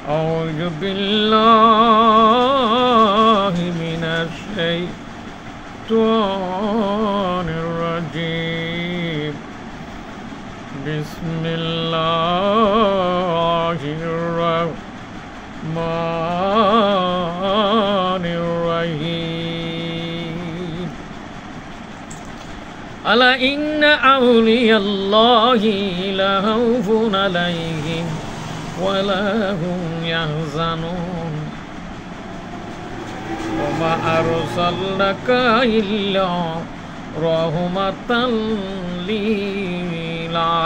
أعوذ بالله من الشيطان الرجيم بسم الله الرحمن الرحيم ألا إن أولياء الله لا خوف عليهم ولا هم يحزنون وما أرسلناك إلا رحمة للعالمين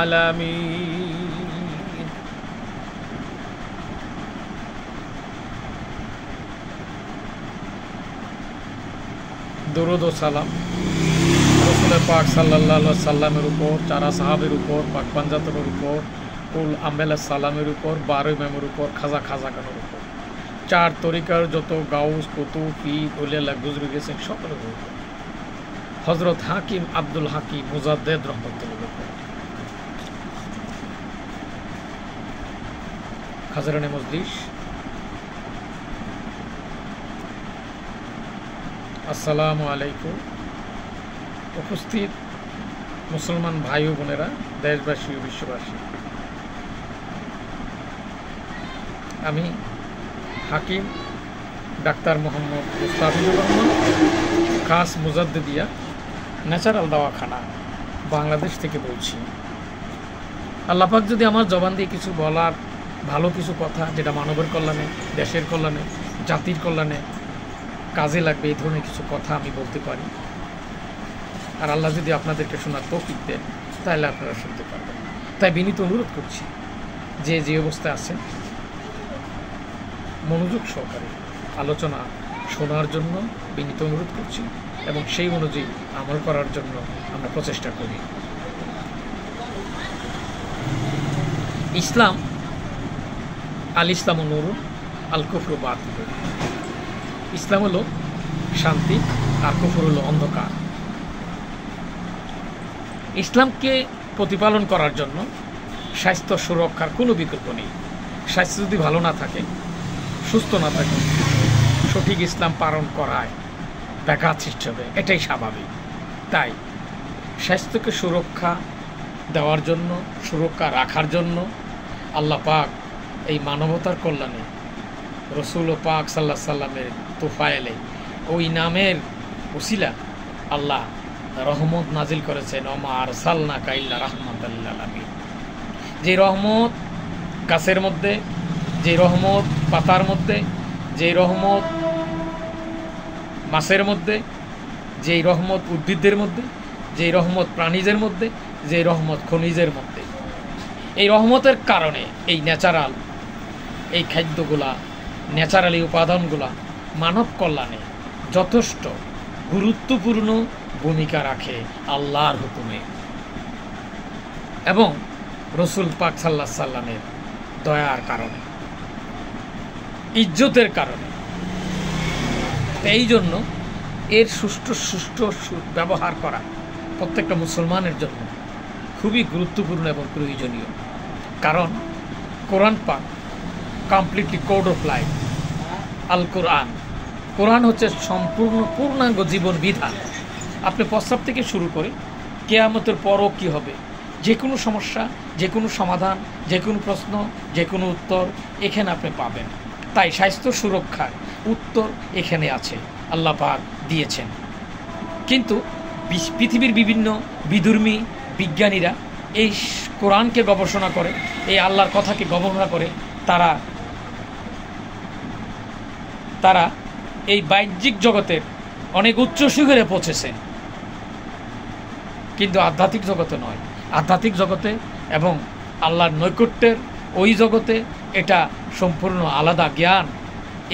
درود و سلام رسول পাক সাল্লাল্লাহু আলাইহি সাল্লামের উপর, চারা সাহাবের উপর, পাক পাঞ্জাতনের উপর, কুল আম্বেলা সালামের উপর, 12 ইমামের উপর, খাজা খানের উপর, চার তরিকার যত গাউস কুতুব পীর ওলিয়া গুজরে গেছেন সকলের উপর, হযরত হাকিম আব্দুল হাকিম মুজাদ্দেদ রহমাতুল্লাহ উপর, হাজরানে মজলিস, আসসালামু আলাইকুম। উপস্থিত মুসলমান ভাই ও বোনেরা, দেশবাসী ও বিশ্ববাসী, আমি হাকিম ডাক্তার মোহাম্মদ মুস্তাফিজুর রহমান, খাস মুজাদ্দিদিয়া ন্যাচারাল দাওয়াখানা বাংলাদেশ থেকে বলছি। আল্লাহ পাক যদি আমার জবান দিয়ে কিছু বলার ভালো কিছু কথা, যেটা মানবের কল্যাণে, দেশের কল্যাণে, জাতির কল্যাণে কাজে লাগবে, এই ধরনের কিছু কথা আমি বলতে পারি, আর আল্লাহ যদি আপনাদেরকে শোনার তৌফিক দেন, তাহলে আপনারা শুনতে পারবেন। তাই বিনীত অনুরোধ করছি, যে অবস্থায় আছেন মনোযোগ সহকারে আলোচনা শোনার জন্য বিনীত অনুরোধ করছি, এবং সেই অনুযায়ী আমল করার জন্য আমরা প্রচেষ্টা করি। ইসলাম আল ইসলাম নূরুন আল কুফরু বাতিল। ইসলাম হলো শান্তি আর কুফর হলো অন্ধকার। ইসলামকে প্রতিপালন করার জন্য স্বাস্থ্য সুরক্ষার কোনো বিকল্প নেই। স্বাস্থ্য যদি ভালো না থাকে, সুস্থ না থাকে, সঠিক ইসলাম পালন করায় ব্যাঘাত সৃষ্টি হবে, এটাই স্বাভাবিক। তাই স্বাস্থ্যকে সুরক্ষা দেওয়ার জন্য, সুরক্ষা রাখার জন্য আল্লাহ পাক এই মানবতার কল্যাণে রসুল পাক সাল্লাল্লাহু আলাইহি সাল্লামের তোফায়েলে ওই নামের ওসিলা আল্লাহ রহমত নাজিল করেছেন, ওমা আরসালনাকা ইল্লা রাহমাতাল লিল আলামিন। যে রহমত গাছের মধ্যে, যে রহমত পাতার মধ্যে, যে রহমত মাছের মধ্যে, যেই রহমত উদ্ভিদদের মধ্যে, যেই রহমত প্রাণীদের মধ্যে, যেই রহমত খনিজের মধ্যে, এই রহমতের কারণে এই ন্যাচারাল এই খাদ্যগুলা, ন্যাচারাল এই উপাদানগুলা মানব কল্যাণে যথেষ্ট গুরুত্বপূর্ণ ভূমিকা রাখে আল্লাহর হুকুমে এবং রসুল পাক সাল্লাল্লাহু আলাইহি সাল্লামের দয়ার কারণে, ইজ্জতের কারণে। এই জন্য এর সুষ্ঠু ব্যবহার করা প্রত্যেকটা মুসলমানের জন্য খুবই গুরুত্বপূর্ণ এবং প্রয়োজনীয়। কারণ কোরআন পাক কমপ্লিটলি কোড অফ লাইফ। আল কোরআন হচ্ছে সম্পূর্ণ পূর্ণাঙ্গ জীবন বিধান। আপনি প্রস্রাব থেকে শুরু করে কিয়ামতের পরও কী হবে, যে কোনো সমস্যা, যে কোনো সমাধান, যে কোনো প্রশ্ন, যে কোনো উত্তর এখানে আপনি পাবেন। তাই স্বাস্থ্য সুরক্ষার উত্তর এখানে আছে, আল্লাহ পাক দিয়েছেন। কিন্তু পৃথিবীর বিভিন্ন বিধর্মী বিজ্ঞানীরা এই কোরআনকে গবেষণা করে, এই আল্লাহর কথাকে গবেষণা করে, তারা এই বাহ্যিক জগতের অনেক উচ্চ শিখরে পৌঁছেছেন, কিন্তু আধ্যাত্মিক জগতে নয়। আধ্যাত্মিক জগতে এবং আল্লাহর নৈকট্যের ওই জগতে এটা সম্পূর্ণ আলাদা জ্ঞান।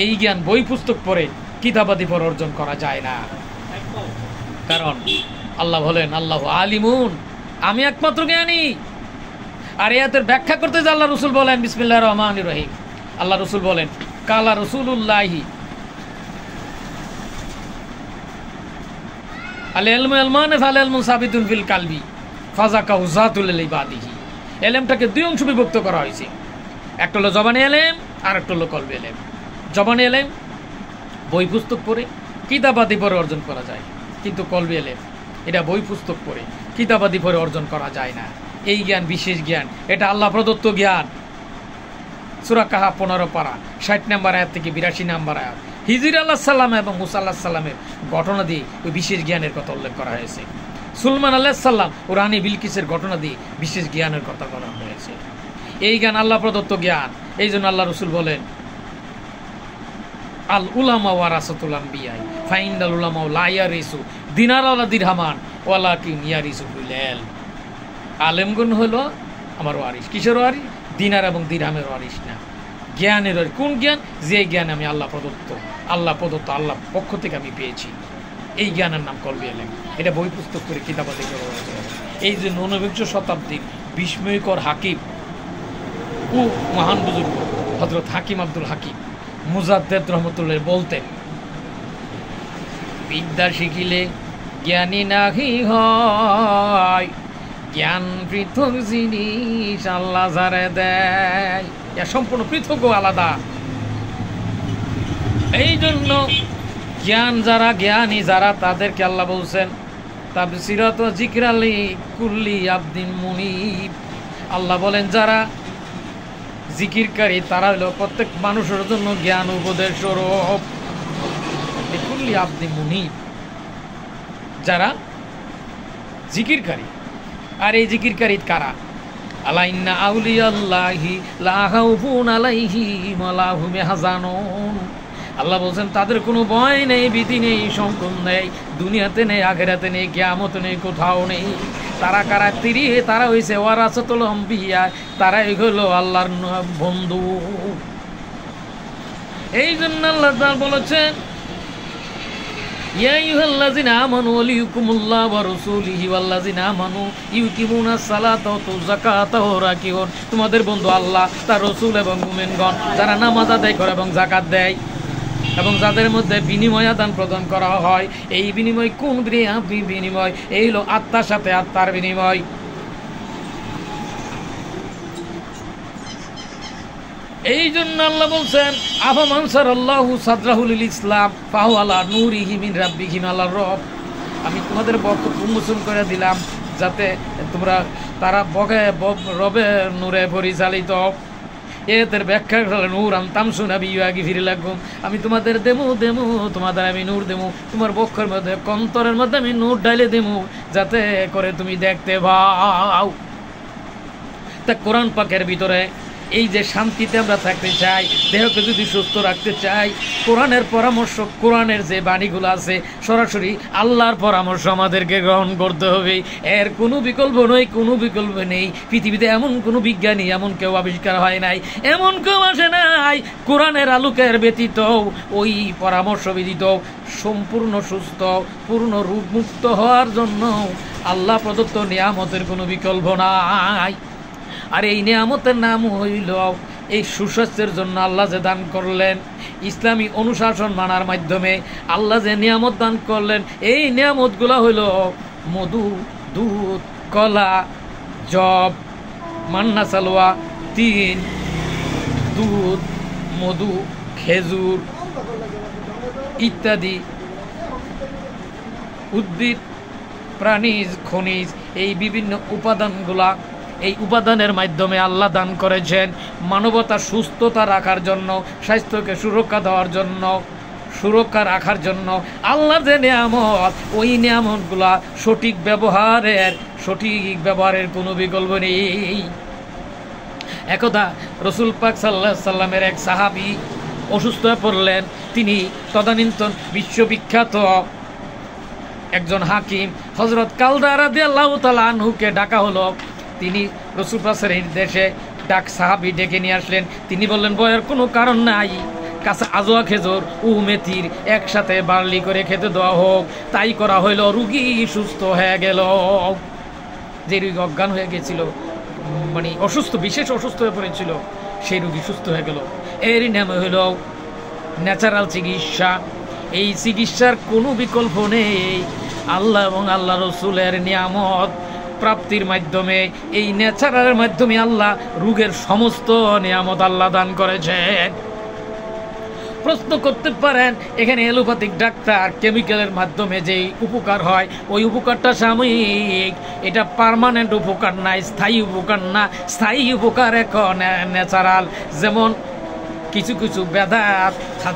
এই জ্ঞান বই পুস্তক পড়ে, কিতাবাদি পড়ে অর্জন করা যায় না। কারণ আল্লাহ বলেন, আল্লাহু আলিমুন, আমি একমাত্র জ্ঞানী। আর এর ব্যাখ্যা করতে যে আল্লাহ রসুল বলেন বিসমিল্লাহির রহমানির রহিম, আল্লাহ রসুল বলেন কালা রসুলুল্লাহি আল ইলমু ইলমান ফাল ইলমু সাবিতুন ফিল কালবি ফাযাকা উযাতুল লিবাদিহি। এলেমটাকে দুই অংশ বিভক্ত করা হয়েছে। একটা হলো জবানি এলেম, আর একটা হলো কলবে এলেম। জবানে এলেম বই পুস্তক পড়ে কিতাবাদি পড়ে অর্জন করা যায়, কিন্তু কলবে এলেম এটা বই পুস্তক পড়ে কিতাবাদি পড়ে অর্জন করা যায় না। এই জ্ঞান বিশেষ জ্ঞান, এটা আল্লাহ প্রদত্ত জ্ঞান। সূরা কাহাফ 15 পারা 60 নম্বর আয়াত থেকে 82 নম্বর আয়াত হিজর আলাইহিস সালাম এবং মুসা আলাইহিস সালামের ঘটনা দিয়ে ওই বিশেষ জ্ঞানের কথা উল্লেখ করা হয়েছে। সুলাইমান আলাইহিস সালাম ও রানী বিলকিসের ঘটনা দিয়ে বিশেষ জ্ঞানের কথা বলা হয়েছে। এই জ্ঞান আল্লাহ প্রদত্ত জ্ঞান। এই জন্য আল্লাহ রসুল বলেন, আল উলামা ওয়ারাসাতুল আম্বিয়া ফাইনাল উলামা লা ইয়ারিসু দিনার ওয়ালা দিরহামান ওয়ালাকিন ইয়ারিসুল ইলম। আলেমগণ হলো আমার ওয়ারিস। কিসের ওয়ারিস? দিনার এবং দিরহামের ওয়ারিস না, জ্ঞানের ওয়ারিস। কোন জ্ঞান? যে জ্ঞান আমি আল্লাহ প্রদত্ত আল্লাহ পক্ষ থেকে আমি পেয়েছি, এই জ্ঞানের নাম কলবে এলেম। এটা বই পুস্তক করে কিতাবাদি করে। এই যে 19বিংশ শতাব্দীর বিস্ময়কর হাকিম ও মহান বুজুর্গ হযরত হাকিম আব্দুল হাকিম মুজাদ্দেদ রহমতুল্লাহ বলতেন, বিদ্যা শিখিলে জ্ঞানী নাহি হয়, জ্ঞান পৃথক জিনিস আল্লাহ যারে দেয়। এ সম্পূর্ণ পৃথক ও আলাদা। এই জন্য জ্ঞান যারা জ্ঞানী যারা তাদেরকে আল্লাহ বলছেন তাফসীরাত ওয়া যিকরালি কুল্লি আবদিন মুনিব। আল্লাহ বলেন যারা জিকিরকারী তারা হলো প্রত্যেক মানুষের জন্য জ্ঞান উপদেশ স্বরূপ। কুল্লি আবদিন মুনিব যারা জিকিরকারী। আর এই জিকিরকারী কারা? আলা ইন্না আউলিয়াল্লাহি লা খাউফুন আলাইহিম ওয়া লা হুম ইয়াহজানুন। আল্লাহ বলছেন তাদের কোনো ভয় নেই, ভীতি নেই, সংকোচ নেই, দুনিয়াতে নেই, আখিরাতে নেই, কিয়ামতে নেই, কোথাও নেই। তারা কারা? তারা হইছে ওয়ারাসাতুল আম্বিয়া, তারাই হলো আল্লাহর বন্ধু। এই জন্য আল্লাহ তাআলা বলেছেন, ইয়া আইয়ুহাল্লাযিনা আমানু লিয়াকুমুল্লাহু ওয়া রাসূলুহু ওয়াল্লাযিনা আমানু ইউকিমুনাস সালাতা ওয়া তুজ যাকাতা ওয়া রাকিউন। তোমাদের বন্ধু আল্লাহ, তার রাসূল এবং মুমিনগণ যারা নামাজ আদায় করে এবং যাকাত দেয় এবং যাদের মধ্যে বিনিময় আদান প্রদান করা হয়। এই বিনিময় কোন বিনিময়? এই হলো আত্মার সাথে আত্মার বিনিময়। এই জন্য আল্লাহ বলছেন, আফামান সারাল্লাহু সাদরাহু লিল ইসলাম ফাহু আলা নূরিহি মিন রাব্বিহি আল্লাহর রব। আমি তোমাদের বক্ষ উন্মোচন করে দিলাম যাতে তারা রবের নূরে পরিচালিত। এদের ব্যাখ্যা করলেন, নূর তামসুনা বিহি ফিরিলাকুম। আমি তোমাদের দেমু তোমাদের আমি নূর দেমু, তোমার বক্ষের মধ্যে অন্তরের মধ্যে আমি নূর ডাইলে দেমু যাতে করে তুমি দেখতে পাও। তা কোরআন পাকের ভিতরে এই যে শান্তিতে আমরা থাকতে চাই, দেহকে যদি সুস্থ রাখতে চাই, কোরআনের পরামর্শ, কোরআনের যে বাণীগুলো আছে সরাসরি আল্লাহর পরামর্শ আমাদেরকে গ্রহণ করতে হবে। এর কোনো বিকল্প নয়, কোনো বিকল্প নেই। পৃথিবীতে এমন কোনো বিজ্ঞানী এমন কেউ আবিষ্কার হয় নাই, এমন কেউ আসে নাই কোরআনের আলোকের ব্যতীত ওই পরামর্শ ব্যতীত সম্পূর্ণ সুস্থ পূর্ণ রূপমুক্ত হওয়ার জন্য আল্লাহ প্রদত্ত নিয়ামতের কোনো বিকল্প নাই। আর এই নিয়ামতের নাম হইল এই সুস্বাস্থ্যের জন্য আল্লাহ যে দান করলেন, ইসলামী অনুশাসন মানার মাধ্যমে আল্লাহ যে নিয়ামত দান করলেন, এই নিয়ামতগুলো হইল মধু, দুধ, কলা, জব, মান্না সালোয়া, তিন, দুধ, মধু, খেজুর ইত্যাদি উদ্ভিদ, প্রাণীজ, খনিজ, এই বিভিন্ন উপাদানগুলা, এই উপাদানের মাধ্যমে আল্লাহ দান করেছেন মানবতা সুস্থতা রাখার জন্য, স্বাস্থ্যকে সুরক্ষা দেওয়ার জন্য, সুরক্ষা রাখার জন্য। আল্লাহর যে নিয়ামত, ওই নিয়ামতগুলা সঠিক ব্যবহারের কোনো বিকল্প নেই। একদা রসুল পাক সাল্লাল্লাহু আলাইহি সাল্লামের এক সাহাবী অসুস্থ হয়ে পড়লেন। তিনি তদানীন্তন বিশ্ববিখ্যাত একজন হাকিম হযরত কালদা রাদিয়াল্লাহু তাআলা আনহুকে ডাকা হলো। তিনি রসুল পাকের নির্দেশে সাহাবী ডেকে নিয়ে আসলেন। তিনি বললেন, ভয়ের কোনো কারণ নাই, কাছে আজোয়া খেজুর ও মেথির একসাথে বার্লি করে খেতে দেওয়া হোক। তাই করা হইল, রুগী সুস্থ হয়ে গেল। যে রুগী অজ্ঞান হয়ে গেছিল, মানে অসুস্থ, বিশেষ অসুস্থ হয়ে পড়েছিল, সেই রুগী সুস্থ হয়ে গেল। এরই নাম হইল ন্যাচারাল চিকিৎসা। এই চিকিৎসার কোনো বিকল্প নেই। আল্লাহ এবং আল্লাহ রসুলের নিয়ামত প্রাপ্তির মাধ্যমে, এই ন্যাচারালের মাধ্যমে আল্লাহ রোগের সমস্ত নিয়ামত আল্লাহ দান করেছেন। প্রশ্ন করতে পারেন, এখানে এলোপ্যাথিক ডাক্তার কেমিক্যালের মাধ্যমে যেই উপকার হয়, ওই উপকারটা সাময়িক, এটা পার্মানেন্ট উপকার না, স্থায়ী উপকার না। স্থায়ী উপকার এখন ন্যাচারাল। যেমন কিছু কিছু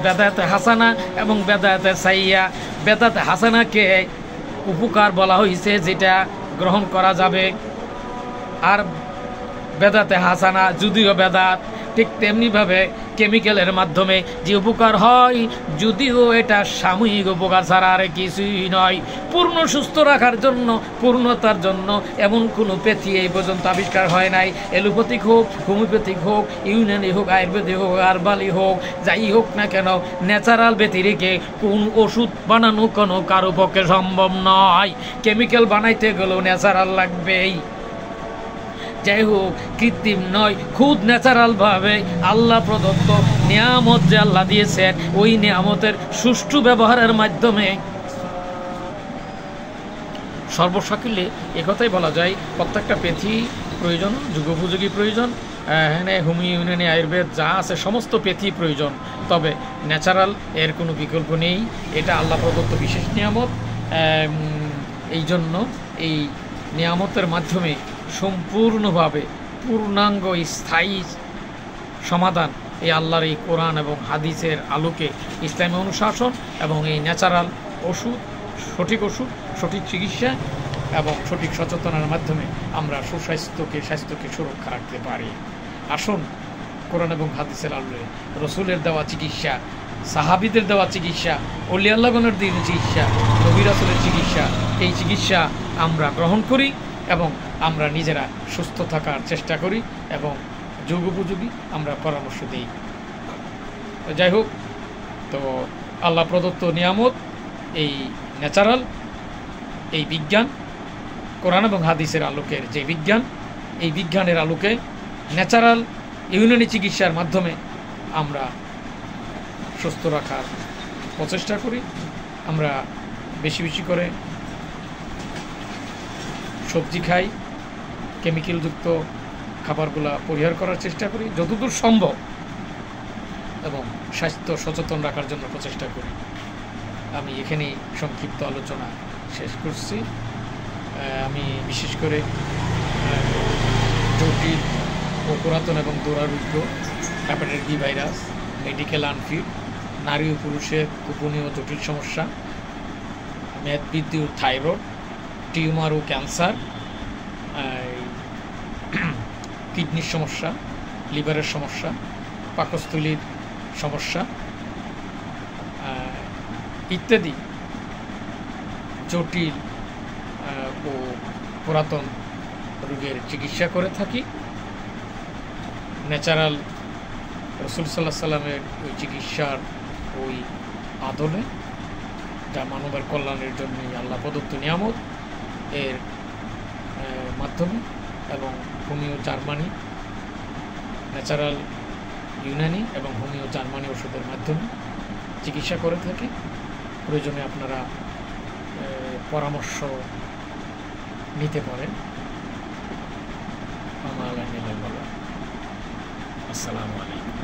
বেদাতে হাসানা এবং বেদাতে সাইয়া। বেদাতে হাসানাকে উপকার বলা হয়েছে যেটা গ্রহণ করা যাবে, আর বেদাতে হাসানা যদিও বেদাত, ঠিক তেমনিভাবে কেমিক্যালের মাধ্যমে যে উপকার হয়, যদিও এটা সাময়িক উপকার ছাড়া আর কিছুই নয়। পূর্ণ সুস্থ রাখার জন্য, পূর্ণতার জন্য এমন কোনো প্যাথি এই পর্যন্ত আবিষ্কার হয় নাই। এলোপ্যাথিক হোক, হোমিওপ্যাথিক হোক, ইউনানি হোক, আয়ুর্বেদিক হোক, হার্বালি হোক, যাই হোক না কেন, ন্যাচারাল প্যাথি রেখে কোন ওষুধ বানানো কোনো কারো পক্ষে সম্ভব নয়। কেমিক্যাল বানাইতে গেলেও ন্যাচারাল লাগবেই। যাই হোক, কৃত্রিম নয়, খুদ ন্যাচারালভাবে আল্লাহ প্রদত্ত নিয়ামত যে আল্লাহ দিয়েছেন, ওই নিয়ামতের সুষ্ঠু ব্যবহারের মাধ্যমে সর্বসাকুল্যে একথাই বলা যায়, প্রত্যেকটা প্যাথি প্রয়োজন, যুগোপযোগী প্রয়োজন। এখানে হোমিও, ইউনানি, আয়ুর্বেদ যা আছে সমস্ত প্যাথি প্রয়োজন, তবে ন্যাচারাল এর কোনো বিকল্প নেই। এটা আল্লাহ প্রদত্ত বিশেষ নিয়ামত। এই জন্য এই নিয়ামতের মাধ্যমে সম্পূর্ণভাবে পূর্ণাঙ্গ স্থায়ী সমাধান এই আল্লাহর এই কোরআন এবং হাদিসের আলোকে, ইসলামী অনুশাসন এবং এই ন্যাচারাল ওষুধ, সঠিক চিকিৎসা এবং সঠিক সচেতনার মাধ্যমে আমরা স্বাস্থ্যকে সুরক্ষা রাখতে পারি। আসুন, কোরআন এবং হাদিসের আলোকে রসুলের দেওয়া চিকিৎসা, সাহাবিদের দেওয়া চিকিৎসা, ওলি আল্লাহগণের দিয়ে চিকিৎসা, নবী রাসূলের চিকিৎসা, এই চিকিৎসা আমরা গ্রহণ করি এবং আমরা নিজেরা সুস্থ থাকার চেষ্টা করি এবং যুগোপযোগী আমরা পরামর্শ দিই। যাই হোক, তো আল্লাহ প্রদত্ত নিয়ামত, এই ন্যাচারাল, এই বিজ্ঞান, কোরআন এবং হাদিসের আলোকের যে বিজ্ঞান, এই বিজ্ঞানের আলোকে ন্যাচারাল ইউনানি চিকিৎসার মাধ্যমে আমরা সুস্থ রাখার প্রচেষ্টা করি। আমরা বেশি বেশি করে সবজি খাই, কেমিক্যালযুক্ত খাবারগুলো পরিহার করার চেষ্টা করি যতদূর সম্ভব, এবং স্বাস্থ্য সচেতন রাখার জন্য প্রচেষ্টা করি। আমি এখানেই সংক্ষিপ্ত আলোচনা শেষ করছি। আমি বিশেষ করে জটিল ও পুরাতন এবং দুরারোগ্য hepatitis B virus, medical unfit, নারী ও পুরুষের গোপনীয় জটিল সমস্যা, মেদবৃদ্ধি ও থাইরয়েড, টিউমার ও ক্যান্সার, কিডনির সমস্যা, লিভারের সমস্যা, পাকস্থলীর সমস্যা ইত্যাদি জটিল ও পুরাতন রোগের চিকিৎসা করে থাকি। ন্যাচারাল রাসূল সাল্লাল্লাহু আলাইহি সাল্লামের ওই চিকিৎসার ওই আদলে, যা মানবের কল্যাণের জন্য আল্লাহ প্রদত্ত নিয়ামত, এর মাধ্যমে এবং হোমিও, জার্মানি, ন্যাচারাল ইউনানি এবং হোমিও, জার্মানি ওষুধের মাধ্যমে চিকিৎসা করে থাকি। প্রয়োজনে আপনারা পরামর্শ নিতে পারেন। আসসালামু আলাইকুম।